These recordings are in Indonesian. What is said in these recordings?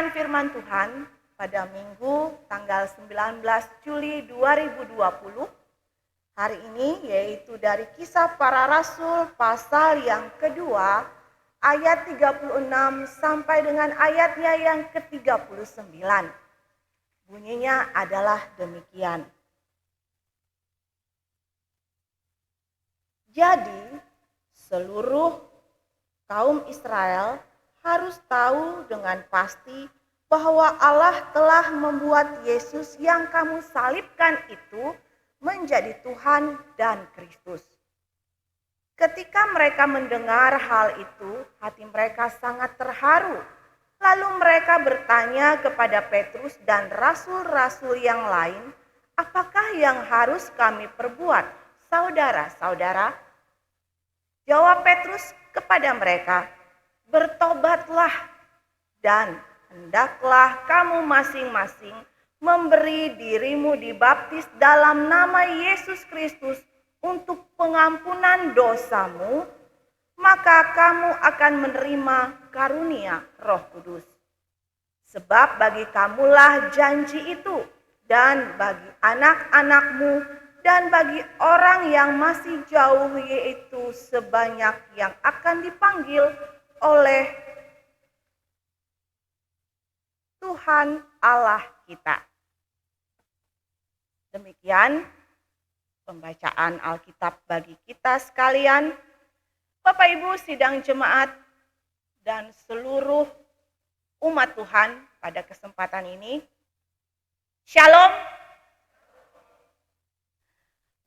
Pembacaan firman Tuhan pada Minggu tanggal 19 Juli 2020 hari ini yaitu dari Kisah Para Rasul pasal yang kedua ayat 36 sampai dengan ayatnya yang ke-39. Bunyinya adalah demikian. Jadi seluruh kaum Israel harus tahu dengan pasti bahwa Allah telah membuat Yesus yang kamu salibkan itu menjadi Tuhan dan Kristus. Ketika mereka mendengar hal itu, hati mereka sangat terharu. Lalu mereka bertanya kepada Petrus dan rasul-rasul yang lain, "Apakah yang harus kami perbuat, saudara-saudara?" Jawab Petrus kepada mereka, "Bertobatlah dan hendaklah kamu masing-masing memberi dirimu dibaptis dalam nama Yesus Kristus untuk pengampunan dosamu, maka kamu akan menerima karunia Roh Kudus. Sebab bagi kamulah janji itu, dan bagi anak-anakmu, dan bagi orang yang masih jauh, yaitu sebanyak yang akan dipanggil oleh Tuhan Allah kita." Demikian pembacaan Alkitab bagi kita sekalian. Bapak Ibu sidang jemaat dan seluruh umat Tuhan pada kesempatan ini. Shalom.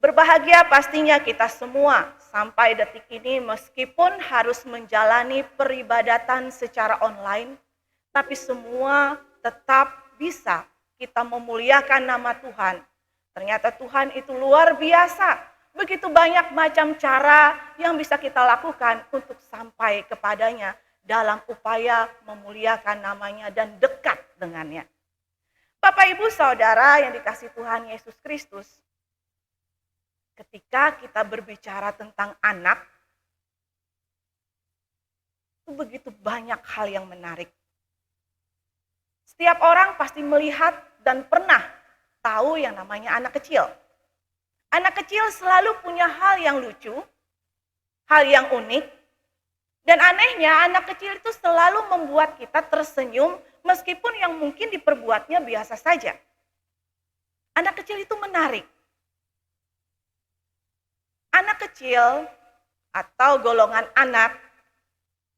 Berbahagia pastinya kita semua sampai detik ini meskipun harus menjalani peribadatan secara online, tapi semua tetap bisa kita memuliakan nama Tuhan. Ternyata Tuhan itu luar biasa. Begitu banyak macam cara yang bisa kita lakukan untuk sampai kepadanya dalam upaya memuliakan namanya dan dekat dengannya. Bapak Ibu Saudara yang dikasihi Tuhan Yesus Kristus, ketika kita berbicara tentang anak, itu begitu banyak hal yang menarik. Setiap orang pasti melihat dan pernah tahu yang namanya anak kecil. Anak kecil selalu punya hal yang lucu, hal yang unik, dan anehnya anak kecil itu selalu membuat kita tersenyum meskipun yang mungkin diperbuatnya biasa saja. Anak kecil itu menarik. Anak kecil atau golongan anak,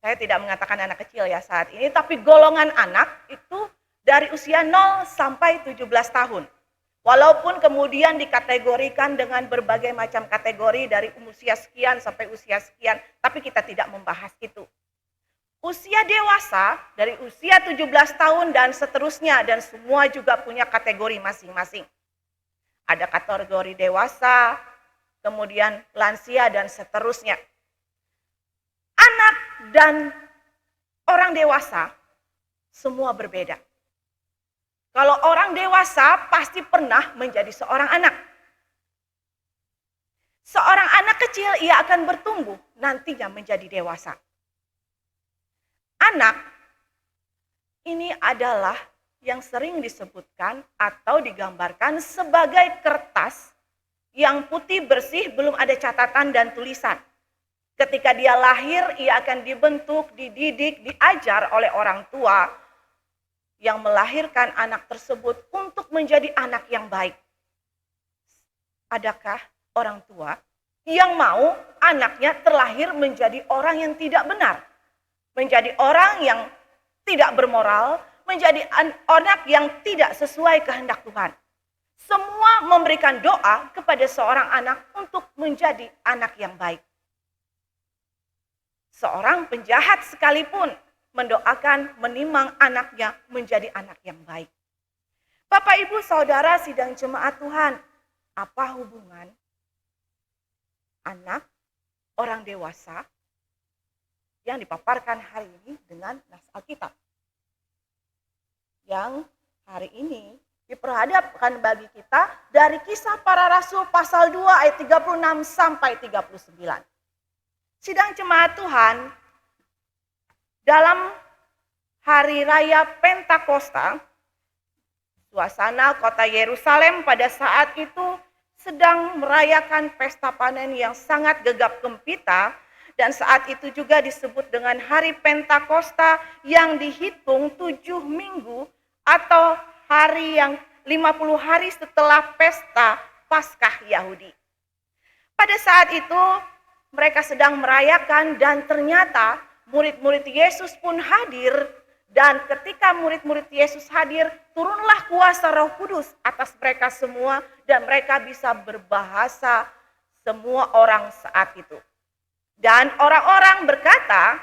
saya tidak mengatakan anak kecil ya saat ini, tapi golongan anak itu dari usia 0 sampai 17 tahun. Walaupun kemudian dikategorikan dengan berbagai macam kategori dari usia sekian sampai usia sekian, tapi kita tidak membahas itu. Usia dewasa dari usia 17 tahun dan seterusnya, dan semua juga punya kategori masing-masing. Ada kategori dewasa, kemudian lansia dan seterusnya. Anak dan orang dewasa semua berbeda. Kalau orang dewasa pasti pernah menjadi seorang anak. Seorang anak kecil ia akan bertumbuh nantinya menjadi dewasa. Anak ini adalah yang sering disebutkan atau digambarkan sebagai kertas yang putih bersih, belum ada catatan dan tulisan. Ketika dia lahir, ia akan dibentuk, dididik, diajar oleh orang tua yang melahirkan anak tersebut untuk menjadi anak yang baik. Adakah orang tua yang mau anaknya terlahir menjadi orang yang tidak benar? Menjadi orang yang tidak bermoral, menjadi anak yang tidak sesuai kehendak Tuhan. Semua memberikan doa kepada seorang anak untuk menjadi anak yang baik. Seorang penjahat sekalipun mendoakan, menimang anaknya menjadi anak yang baik. Bapak, Ibu, Saudara, sidang jemaat Tuhan, apa hubungan anak, orang dewasa yang dipaparkan hari ini dengan nas Alkitab? Yang hari ini diperhadapkan bagi kita dari Kisah Para Rasul pasal 2 ayat 36 sampai 39. Sidang jemaat Tuhan, dalam hari raya Pentakosta, suasana kota Yerusalem pada saat itu sedang merayakan pesta panen yang sangat gegap gempita, dan saat itu juga disebut dengan hari Pentakosta yang dihitung 7 minggu atau hari yang 50 hari setelah pesta Paskah Yahudi. Pada saat itu mereka sedang merayakan dan ternyata murid-murid Yesus pun hadir, dan ketika murid-murid Yesus hadir, turunlah kuasa Roh Kudus atas mereka semua dan mereka bisa berbahasa semua orang saat itu. Dan orang-orang berkata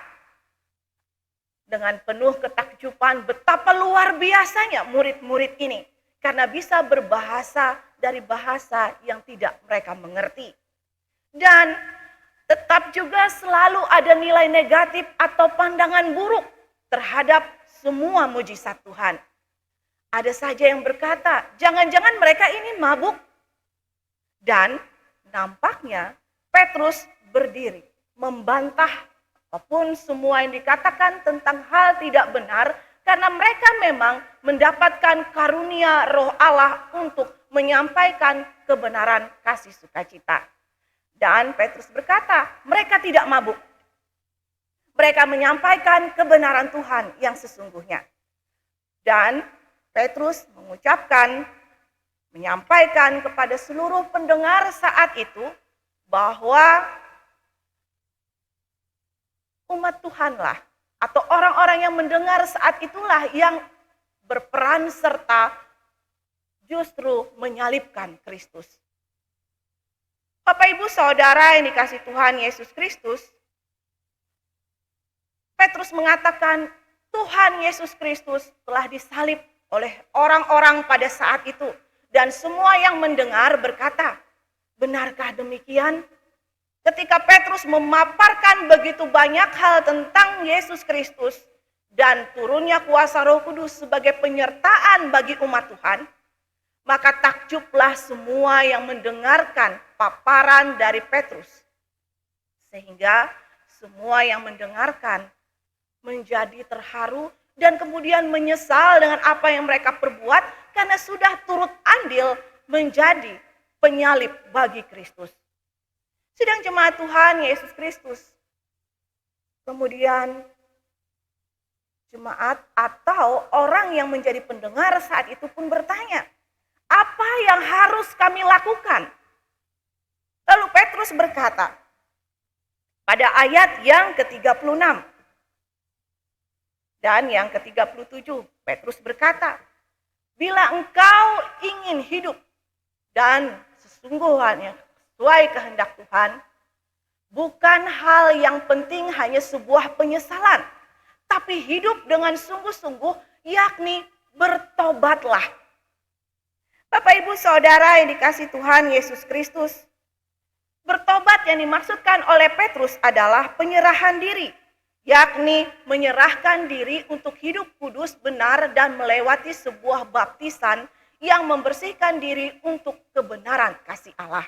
dengan penuh ketakjuban betapa luar biasanya murid-murid ini karena bisa berbahasa dari bahasa yang tidak mereka mengerti. Dan tetap juga selalu ada nilai negatif atau pandangan buruk terhadap semua mujizat Tuhan. Ada saja yang berkata, jangan-jangan mereka ini mabuk. Dan nampaknya Petrus berdiri membantah apapun semua yang dikatakan tentang hal tidak benar, karena mereka memang mendapatkan karunia Roh Allah untuk menyampaikan kebenaran kasih sukacita. Dan Petrus berkata, mereka tidak mabuk. Mereka menyampaikan kebenaran Tuhan yang sesungguhnya. Dan Petrus menyampaikan kepada seluruh pendengar saat itu bahwa umat Tuhanlah atau orang-orang yang mendengar saat itulah yang berperan serta justru menyalibkan Kristus. Bapak Ibu Saudara yang dikasihi Tuhan Yesus Kristus, Petrus mengatakan Tuhan Yesus Kristus telah disalib oleh orang-orang pada saat itu. Dan semua yang mendengar berkata, benarkah demikian? Ketika Petrus memaparkan begitu banyak hal tentang Yesus Kristus dan turunnya kuasa Roh Kudus sebagai penyertaan bagi umat Tuhan, maka takjublah semua yang mendengarkan paparan dari Petrus. Sehingga semua yang mendengarkan menjadi terharu dan kemudian menyesal dengan apa yang mereka perbuat karena sudah turut andil menjadi penyalib bagi Kristus. Sidang jemaat Tuhan Yesus Kristus. Kemudian jemaat atau orang yang menjadi pendengar saat itu pun bertanya, apa yang harus kami lakukan? Lalu Petrus berkata, pada ayat yang ke-36 dan yang ke-37, Petrus berkata, bila engkau ingin hidup dan sesungguhnya sesuai kehendak Tuhan, bukan hal yang penting hanya sebuah penyesalan, tapi hidup dengan sungguh-sungguh, yakni bertobatlah. Bapak Ibu Saudara yang dikasihi Tuhan Yesus Kristus, bertobat yang dimaksudkan oleh Petrus adalah penyerahan diri, yakni menyerahkan diri untuk hidup kudus, benar, dan melewati sebuah baptisan yang membersihkan diri untuk kebenaran kasih Allah.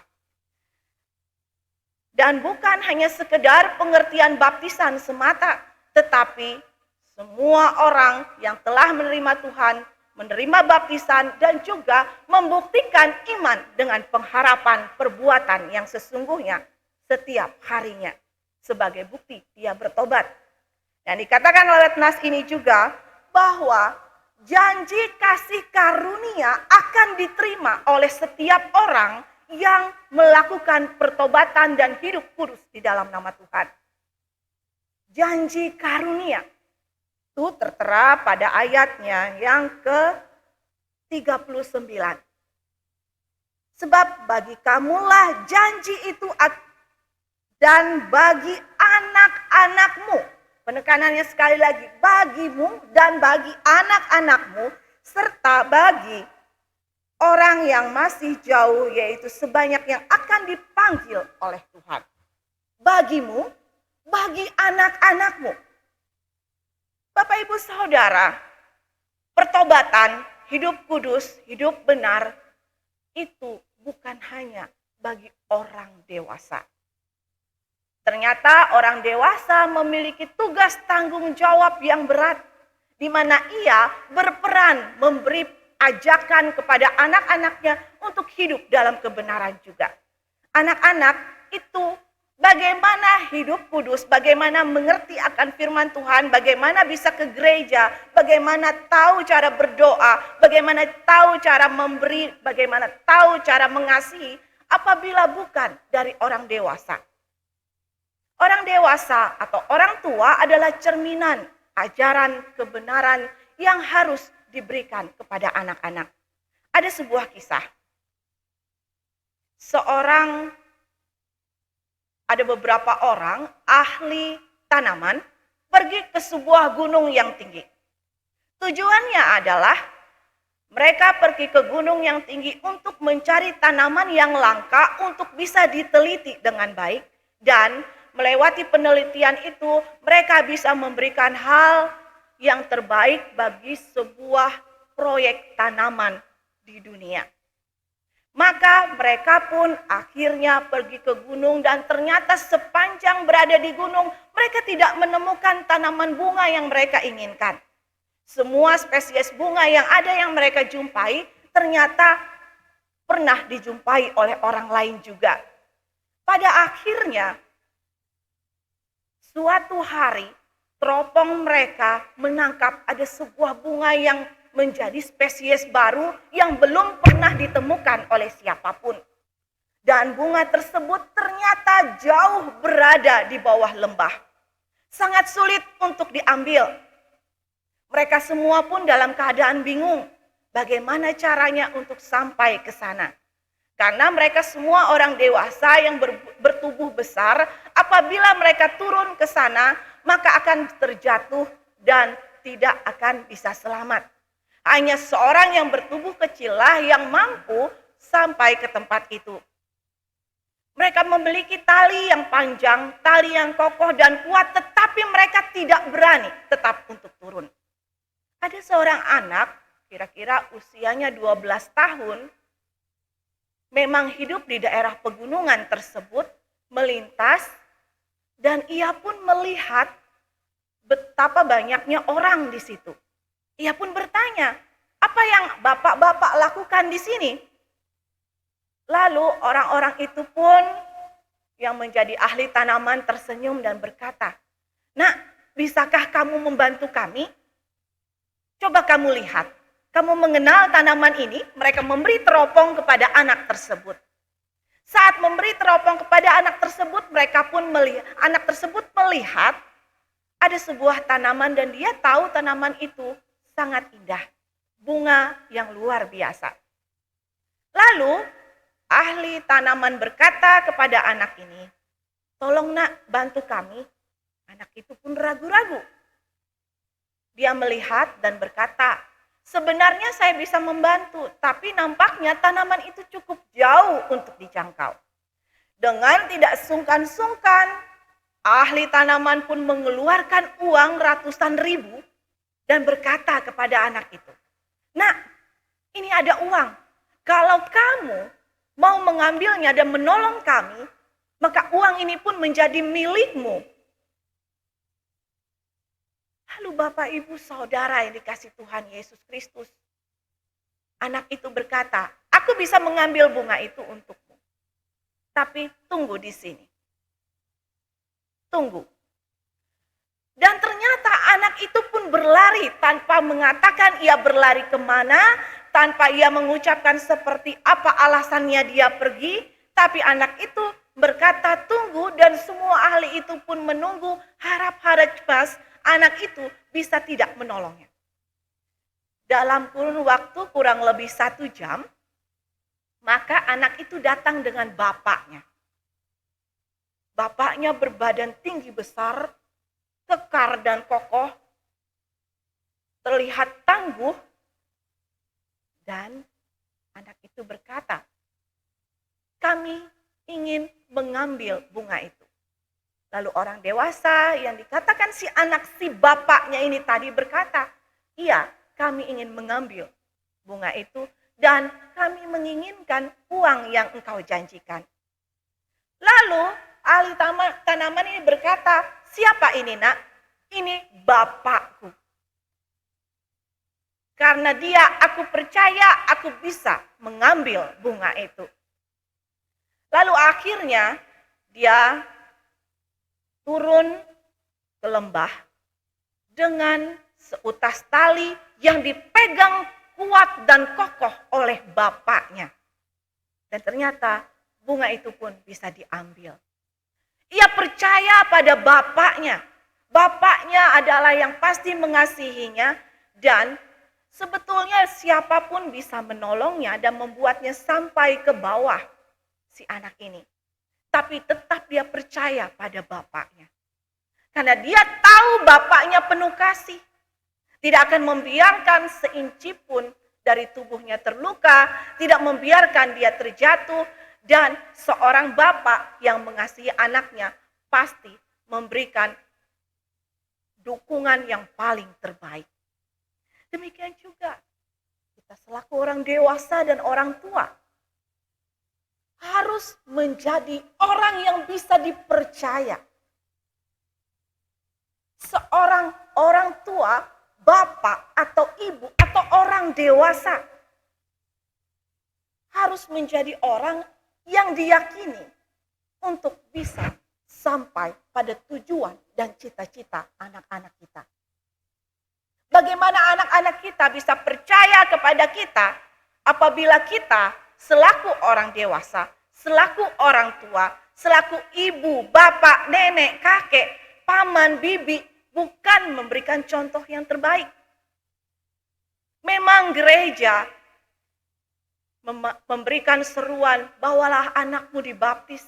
Dan bukan hanya sekedar pengertian baptisan semata, tetapi semua orang yang telah menerima Tuhan, menerima baptisan dan juga membuktikan iman dengan pengharapan perbuatan yang sesungguhnya setiap harinya sebagai bukti dia bertobat. Dan dikatakan oleh nas ini juga bahwa janji kasih karunia akan diterima oleh setiap orang yang melakukan pertobatan dan hidup kudus di dalam nama Tuhan. Janji karunia itu tertera pada ayatnya yang ke-39. Sebab bagi kamulah janji itu dan bagi anak-anakmu. Penekanannya sekali lagi, bagimu dan bagi anak-anakmu, serta bagi orang yang masih jauh, yaitu sebanyak yang akan dipanggil oleh Tuhan. Bagimu, bagi anak-anakmu. Bapak Ibu Saudara, pertobatan, hidup kudus, hidup benar, itu bukan hanya bagi orang dewasa. Ternyata orang dewasa memiliki tugas tanggung jawab yang berat, di mana ia berperan memberi ajakan kepada anak-anaknya untuk hidup dalam kebenaran juga. Anak-anak itu bagaimana hidup kudus, bagaimana mengerti akan firman Tuhan, bagaimana bisa ke gereja, bagaimana tahu cara berdoa, bagaimana tahu cara memberi, bagaimana tahu cara mengasihi, apabila bukan dari orang dewasa. Orang dewasa atau orang tua adalah cerminan ajaran kebenaran yang harus diberikan kepada anak-anak. Ada sebuah kisah. Ada beberapa orang ahli tanaman pergi ke sebuah gunung yang tinggi. Tujuannya adalah mereka pergi ke gunung yang tinggi untuk mencari tanaman yang langka untuk bisa diteliti dengan baik, dan melewati penelitian itu mereka bisa memberikan hal yang terbaik bagi sebuah proyek tanaman di dunia. Maka mereka pun akhirnya pergi ke gunung, dan ternyata sepanjang berada di gunung mereka tidak menemukan tanaman bunga yang mereka inginkan. Semua spesies bunga yang ada yang mereka jumpai ternyata pernah dijumpai oleh orang lain juga. Pada akhirnya suatu hari teropong mereka menangkap ada sebuah bunga yang menjadi spesies baru yang belum pernah ditemukan oleh siapapun. Dan bunga tersebut ternyata jauh berada di bawah lembah. Sangat sulit untuk diambil. Mereka semua pun dalam keadaan bingung. Bagaimana caranya untuk sampai ke sana? Karena mereka semua orang dewasa yang bertubuh besar, apabila mereka turun ke sana, maka akan terjatuh dan tidak akan bisa selamat. Hanya seorang yang bertubuh kecillah yang mampu sampai ke tempat itu. Mereka memiliki tali yang panjang, tali yang kokoh dan kuat, tetapi mereka tidak berani tetap untuk turun. Ada seorang anak, kira-kira usianya 12 tahun, memang hidup di daerah pegunungan tersebut, melintas, dan ia pun melihat betapa banyaknya orang di situ. Ia pun bertanya, apa yang bapak-bapak lakukan di sini? Lalu orang-orang itu pun yang menjadi ahli tanaman tersenyum dan berkata, "Nak, bisakah kamu membantu kami? Coba kamu lihat, kamu mengenal tanaman ini?" Mereka memberi teropong kepada anak tersebut. Saat memberi teropong kepada anak tersebut, anak tersebut melihat ada sebuah tanaman, dan dia tahu tanaman itu sangat indah, bunga yang luar biasa. Lalu ahli tanaman berkata kepada anak ini, "Tolong nak, bantu kami." Anak itu pun ragu-ragu. Dia melihat dan berkata, "Sebenarnya saya bisa membantu, tapi nampaknya tanaman itu cukup jauh untuk dijangkau." Dengan tidak sungkan-sungkan, ahli tanaman pun mengeluarkan uang ratusan ribu dan berkata kepada anak itu, "Nak, ini ada uang. Kalau kamu mau mengambilnya dan menolong kami, maka uang ini pun menjadi milikmu." Lalu Bapak, Ibu, Saudara yang dikasih Tuhan Yesus Kristus, anak itu berkata, "Aku bisa mengambil bunga itu untukmu. Tapi tunggu di sini. Tunggu." Dan ternyata anak itu pun berlari tanpa mengatakan ia berlari kemana, tanpa ia mengucapkan seperti apa alasannya dia pergi, tapi anak itu berkata tunggu, dan semua ahli itu pun menunggu harap-harap cepat anak itu bisa tidak menolongnya. Dalam kurun waktu kurang lebih 1 jam, maka anak itu datang dengan bapaknya. Bapaknya berbadan tinggi besar, kekar dan kokoh, terlihat tangguh, dan anak itu berkata, "Kami ingin mengambil bunga itu." Lalu orang dewasa yang dikatakan si bapaknya ini tadi berkata, "Iya, kami ingin mengambil bunga itu, dan kami menginginkan uang yang engkau janjikan." Lalu ahli tanaman ini berkata, "Siapa ini, nak?" "Ini bapakku." Karena dia, aku percaya aku bisa mengambil bunga itu. Lalu akhirnya dia turun ke lembah dengan seutas tali yang dipegang kuat dan kokoh oleh bapaknya. Dan ternyata bunga itu pun bisa diambil. Ia percaya pada bapaknya. Bapaknya adalah yang pasti mengasihinya dan sebetulnya siapapun bisa menolongnya dan membuatnya sampai ke bawah si anak ini. Tapi tetap dia percaya pada bapaknya. Karena dia tahu bapaknya penuh kasih. Tidak akan membiarkan seinci pun dari tubuhnya terluka, tidak membiarkan dia terjatuh, dan seorang bapak yang mengasihi anaknya pasti memberikan dukungan yang paling terbaik. Demikian juga kita selaku orang dewasa dan orang tua harus menjadi orang yang bisa dipercaya. Seorang orang tua, bapak atau ibu atau orang dewasa harus menjadi orang yang diyakini untuk bisa sampai pada tujuan dan cita-cita anak-anak kita. Bagaimana anak-anak kita bisa percaya kepada kita apabila kita selaku orang dewasa, selaku orang tua, selaku ibu, bapak, nenek, kakek, paman, bibi, bukan memberikan contoh yang terbaik. Memang gereja memberikan seruan, bawalah anakmu dibaptis.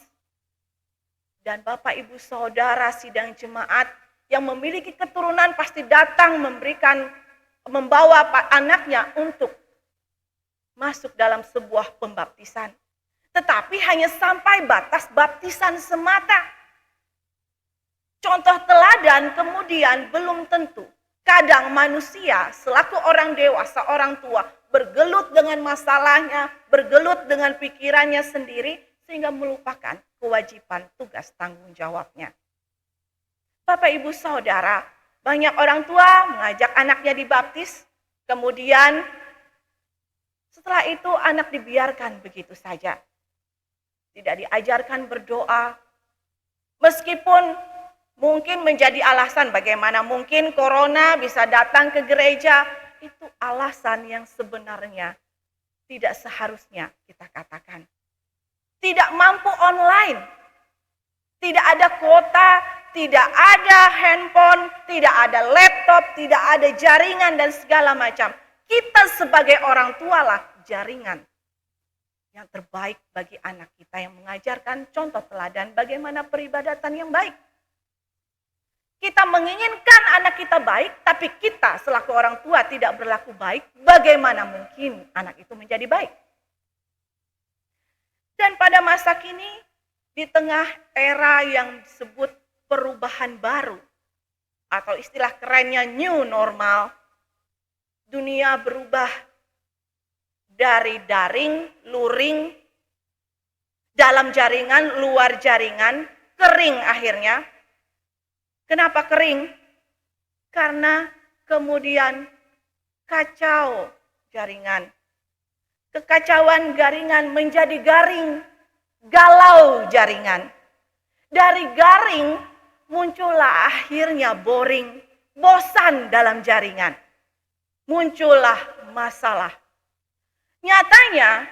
Dan bapak, ibu, saudara, sidang jemaat yang memiliki keturunan pasti datang membawa anaknya untuk masuk dalam sebuah pembaptisan. Tetapi hanya sampai batas baptisan semata. Contoh teladan kemudian belum tentu. Kadang manusia selaku orang dewasa, orang tua bergelut dengan masalahnya, bergelut dengan pikirannya sendiri sehingga melupakan kewajiban tugas tanggung jawabnya. Bapak, ibu, saudara, banyak orang tua mengajak anaknya dibaptis, kemudian setelah itu anak dibiarkan begitu saja. Tidak diajarkan berdoa, meskipun mungkin menjadi alasan bagaimana mungkin corona bisa datang ke gereja, itu alasan yang sebenarnya tidak seharusnya kita katakan. Tidak mampu online, tidak ada kuota, tidak ada handphone, tidak ada laptop, tidak ada jaringan dan segala macam. Kita sebagai orang tua lah jaringan yang terbaik bagi anak kita yang mengajarkan contoh teladan bagaimana peribadatan yang baik. Kita menginginkan anak kita baik, tapi kita selaku orang tua tidak berlaku baik, bagaimana mungkin anak itu menjadi baik? Dan pada masa kini, di tengah era yang disebut perubahan baru, atau istilah kerennya new normal, dunia berubah dari daring, luring, dalam jaringan, luar jaringan, kering akhirnya. Kenapa kering? Karena kemudian kacau jaringan. Kekacauan jaringan menjadi garing, galau jaringan. Dari garing muncullah akhirnya boring, bosan dalam jaringan. Muncullah masalah. Nyatanya,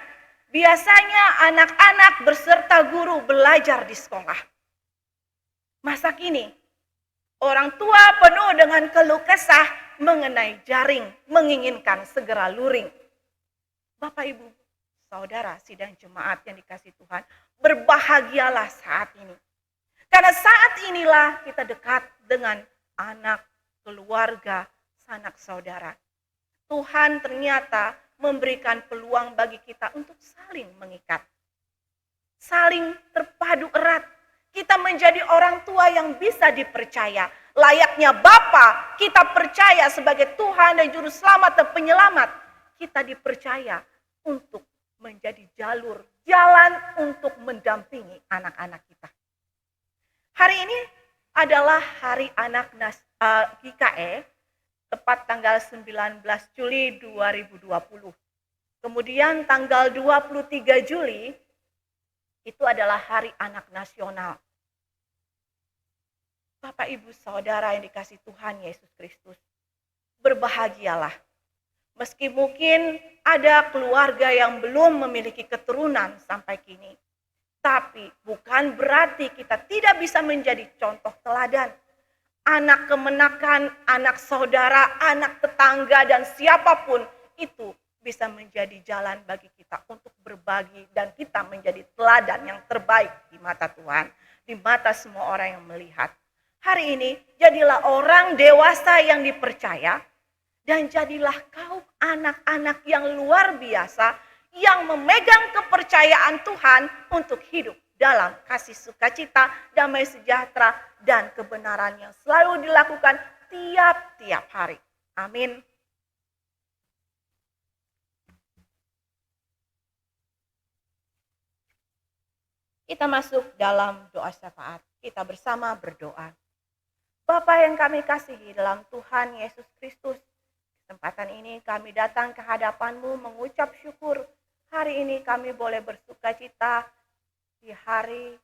biasanya anak-anak beserta guru belajar di sekolah. Masa kini, orang tua penuh dengan keluh kesah mengenai jaring, menginginkan segera luring. Bapak, ibu, saudara, sidang jemaat yang dikasihi Tuhan, berbahagialah saat ini. Karena saat inilah kita dekat dengan anak, keluarga, sanak saudara. Tuhan ternyata memberikan peluang bagi kita untuk saling mengikat. Saling terpadu erat. Kita menjadi orang tua yang bisa dipercaya. Layaknya Bapa, kita percaya sebagai Tuhan dan Juru Selamat dan Penyelamat. Kita dipercaya untuk menjadi jalan untuk mendampingi anak-anak kita. Hari ini adalah Hari Anak GKE tepat tanggal 19 Juli 2020. Kemudian tanggal 23 Juli itu adalah Hari Anak Nasional. Bapak, Ibu, Saudara yang dikasihi Tuhan Yesus Kristus, berbahagialah. Meski mungkin ada keluarga yang belum memiliki keturunan sampai kini, tapi bukan berarti kita tidak bisa menjadi contoh teladan. Anak kemenakan, anak saudara, anak tetangga, dan siapapun itu bisa menjadi jalan bagi kita untuk berbagi dan kita menjadi teladan yang terbaik di mata Tuhan, di mata semua orang yang melihat. Hari ini jadilah orang dewasa yang dipercaya dan jadilah kaum anak-anak yang luar biasa yang memegang kepercayaan Tuhan untuk hidup dalam kasih sukacita, damai sejahtera, dan kebenaran yang selalu dilakukan tiap-tiap hari. Amin. Kita masuk dalam doa syafaat. Kita bersama berdoa. Bapa yang kami kasihi dalam Tuhan Yesus Kristus, kesempatan ini kami datang ke hadapan-Mu mengucap syukur. Hari ini kami boleh bersukacita di hari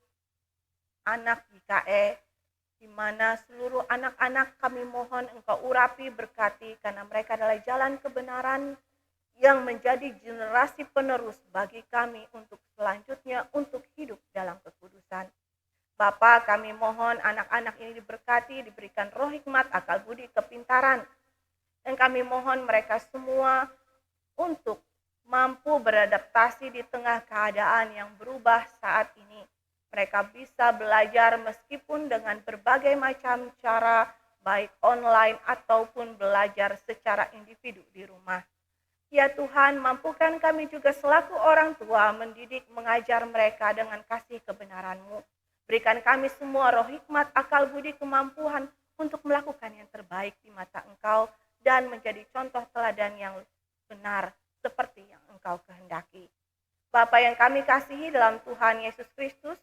anak GKE, di mana seluruh anak-anak kami mohon Engkau urapi, berkati, karena mereka adalah jalan kebenaran yang menjadi generasi penerus bagi kami untuk selanjutnya untuk hidup dalam kekudusan. Bapa, kami mohon anak-anak ini diberkati, diberikan roh hikmat, akal budi, kepintaran. Dan kami mohon mereka semua untuk mampu beradaptasi di tengah keadaan yang berubah saat ini. Mereka bisa belajar meskipun dengan berbagai macam cara, baik online ataupun belajar secara individu di rumah. Ya Tuhan, mampukan kami juga selaku orang tua mendidik, mengajar mereka dengan kasih kebenaran-Mu. Berikan kami semua roh hikmat, akal budi, kemampuan untuk melakukan yang terbaik di mata Engkau dan menjadi contoh teladan yang benar seperti yang Engkau kehendaki. Bapa yang kami kasihi dalam Tuhan Yesus Kristus,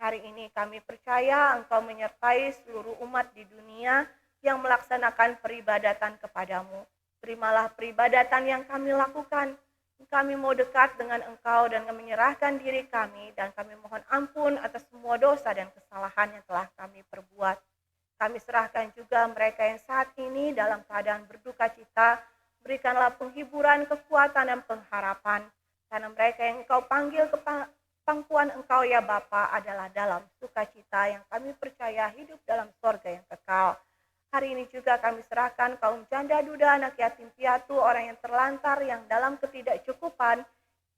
hari ini kami percaya Engkau menyertai seluruh umat di dunia yang melaksanakan peribadatan kepadamu. Terimalah peribadatan yang kami lakukan. Kami mau dekat dengan Engkau dan menyerahkan diri kami, dan kami mohon ampun atas semua dosa dan kesalahan yang telah kami perbuat. Kami serahkan juga mereka yang saat ini dalam keadaan berduka cita. Berikanlah penghiburan, kekuatan, dan pengharapan. Karena mereka yang Engkau panggil ke pangkuan Engkau ya Bapa adalah dalam sukacita yang kami percaya hidup dalam sorga yang kekal. Hari ini juga kami serahkan kaum janda duda, anak yatim piatu, orang yang terlantar, yang dalam ketidakcukupan.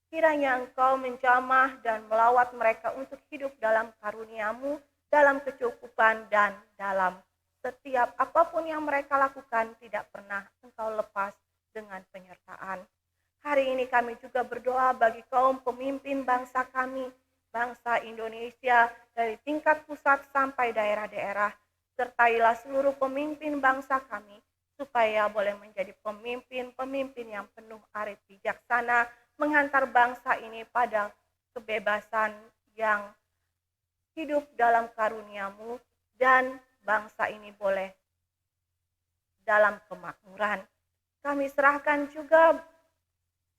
Kiranya Engkau menjamah dan melawat mereka untuk hidup dalam karunia-Mu, dalam kecukupan, dan dalam setiap apapun yang mereka lakukan tidak pernah Engkau lepas dengan penyertaan. Hari ini kami juga berdoa bagi kaum pemimpin bangsa kami, bangsa Indonesia, dari tingkat pusat sampai daerah-daerah. Sertailah seluruh pemimpin bangsa kami, supaya boleh menjadi pemimpin-pemimpin yang penuh arif bijaksana, menghantar bangsa ini pada kebebasan yang hidup dalam karunia-Mu, dan bangsa ini boleh dalam kemakmuran. Kami serahkan juga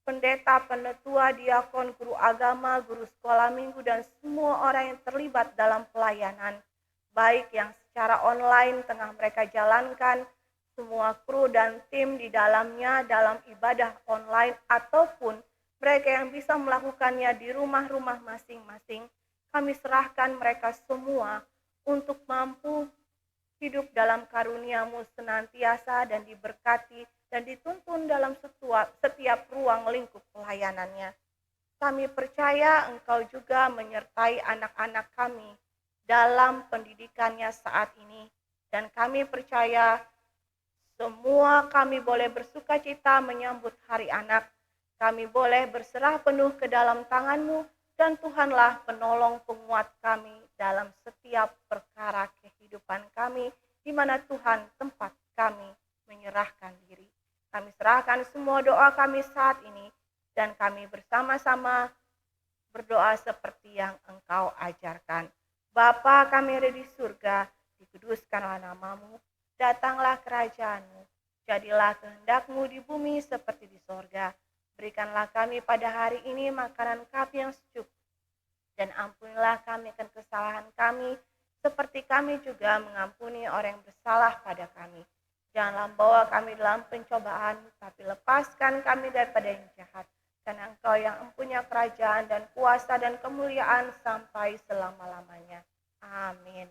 pendeta, penetua, diakon, guru agama, guru sekolah minggu, dan semua orang yang terlibat dalam pelayanan, baik yang secara online tengah mereka jalankan, semua kru dan tim di dalamnya dalam ibadah online, ataupun mereka yang bisa melakukannya di rumah-rumah masing-masing. Kami serahkan mereka semua untuk mampu hidup dalam karunia-Mu senantiasa dan diberkati dan dituntun dalam setiap ruang lingkup pelayanannya. Kami percaya Engkau juga menyertai anak-anak kami dalam pendidikannya saat ini. Dan kami percaya semua kami boleh bersukacita menyambut hari anak. Kami boleh berserah penuh ke dalam tangan-Mu, dan Tuhanlah penolong penguat kami dalam setiap perkara kehidupan kami, di mana Tuhan tempat kami menyerahkan diri. Kami serahkan semua doa kami saat ini, dan kami bersama-sama berdoa seperti yang Engkau ajarkan. Bapa kami ada di surga, dikuduskanlah nama-Mu, datanglah kerajaan-Mu, Jadilah kehendak-Mu di bumi seperti di sorga. Berikanlah kami pada hari ini makanan kami yang secukupnya. Dan ampunilah kami akan kesalahan kami, seperti kami juga mengampuni orang yang bersalah pada kami. Janganlah bawa kami dalam pencobaan, tapi lepaskan kami daripada yang jahat. Karena Engkau yang mempunyai kerajaan dan kuasa dan kemuliaan sampai selama-lamanya. Amin.